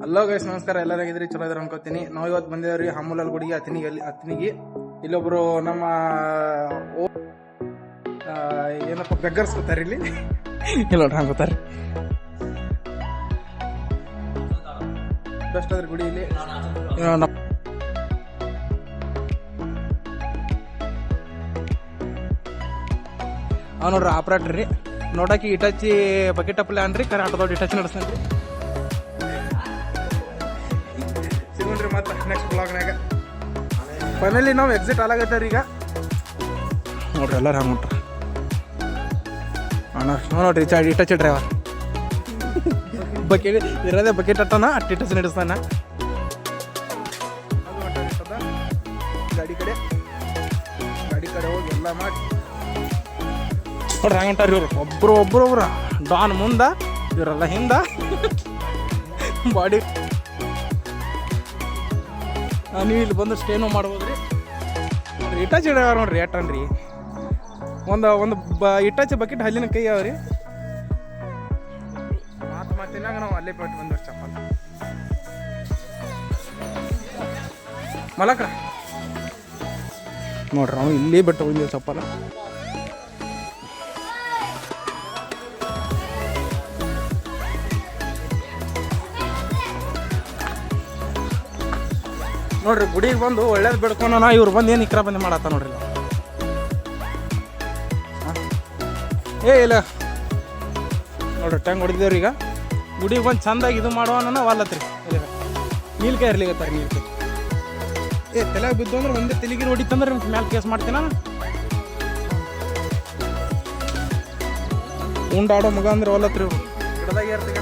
Hello guys, ನಮಸ್ಕಾರ. ಎಲ್ಲರಾಗಿದ್ರಿ ಚಲೋ ಇದ್ರ ಅನ್ಕೋತೀನಿ. ನಾವು ಇವತ್ತು ಬಂದಿದ್ದೇವ್ರಿ ಹಮ್ಮುಲಲ್ ಗುಡಿಗೆ ಹತ್ತನಿಗೆ. ಇಲ್ಲೊಬ್ರು ನಮ್ಮ ಏನಪ್ಪ ಬೆಗ್ಗರ್ಸ್ ಗೊತ್ತಾರ ಇಲ್ಲಿ ಇಲ್ಲ ಹಂಗೆ ಗೊತ್ತಾರ ಬೆಸ್ಟ್ ಅದ್ರ ಗುಡಿ ಇಲ್ಲಿ. ಅವ್ ನೋಡ್ರಿ ಆಪ್ರೇಟರ್ ರೀ, ನೋಡಕ್ಕೆ ಇಟಾಚಿ ಬಕೆಟ್ ಅಪ್ಲೆ ಅನ್ರಿ ಕರೆ ಆಟೋದೊಡ್ಡ ಇಟಾಚಿ ನಡೆಸ್ತಾನ್ರಿ. ಸಿಗೋಣ್ರಿ ಮತ್ತೆ ನೆಕ್ಸ್ಟ್ ಬ್ಲಾಗ್ನಾಗ. ಫೈನಲಿ ನಾವು ಎಕ್ಸಿಟ್ ಆಲಾಗತ್ತಾರ ಈಗ. ನೋಡ್ರಿ ಎಲ್ಲರೂ ಹಂಗೆ ಮುಟ್ರಿ ಅಣ್ಣ. ನೋಡ್ರಿ ಇಟಾಚಿ ಡ್ರೈವರ್ ಬಕೆಟ್ ಇರೋದೇ ಬಕೆಟ್ ಅಟ್ಟನ ಇಟಾಚಿ ನಡೆಸ್ತಾನ. ಗಾಡಿ ಕಡೆ ಹೋಗಿ ಎಲ್ಲ ಮಾಡಿ ನೋಡ್ರಿ ಹಂಗೆ ಹೊಂಟಾರ ಇವ್ರು. ಒಬ್ರು ಡಾನ್ ಮುಂದ, ಇವರೆಲ್ಲ ಹಿಂದ ಬಾಡಿ. ನೀವು ಇಲ್ಲಿ ಬಂದು ಸ್ಟೇನು ಮಾಡ್ಬೋದ್ರಿ. ನೋಡ್ರಿ ಇಟಾಚಿ ಡ್ರೈವರ್ ನೋಡ್ರಿ ಏಟನ್ರಿ. ಒಂದು ಇಟಾಚಿ ಬಕೆಟ್ ಹಲ್ಲಿನ ಕೈ ಅವ್ರಿ. ಮಾತಿನಾಗ ನಾವು ಅಲ್ಲೇ ಬಿಟ್ಟು ಬಂದ್ರಿ ಚಪ್ಪಲ್ ಮಲಕ್ರ. ನೋಡ್ರಿ ನಾವು ಇಲ್ಲಿ ಬಿಟ್ಟು ಬಂದಿವಿ ಚಪ್ಪಲ. ನೋಡ್ರಿ ಗುಡಿಗೆ ಬಂದು ಒಳ್ಳೇದು ಬಿಡ್ಕೊಂಡು ಇವ್ರು ಬಂದು ಏನು ಇಕ್ರ ಬಂದು ಮಾಡತ್ತ ನೋಡ್ರಿ. ಇಲ್ಲ ನೋಡ್ರಿ ಟಂಗ್ ಹೊಡಿದೇವ್ರಿ. ಈಗ ಗುಡಿಗೆ ಬಂದು ಚಂದಾಗಿ ಇದು ಮಾಡೋಣ ವಾಲತ್ರಿ. ನೀಲ್ಕಾಯಿ ಇರ್ಲಿಗತ್ತಾರ ನೀಲ್ಕಾಯಿ. ತಲೆಗೆ ಬಿದ್ದು ಅಂದ್ರೆ ಒಂದೇ ತೆಲಿಗೆ ಹೊಡಿತಂದ್ರೆ ಮ್ಯಾಲೆ ಕೇಸ್ ಮಾಡ್ತೀನ. ಉಂಡಾಡೋ ಮಗ ಅಂದ್ರೆ ಹೊಲತ್ರಿ ಇವ್ರು. ಗಿಡದಾಗ ಇರ್ತೀಗ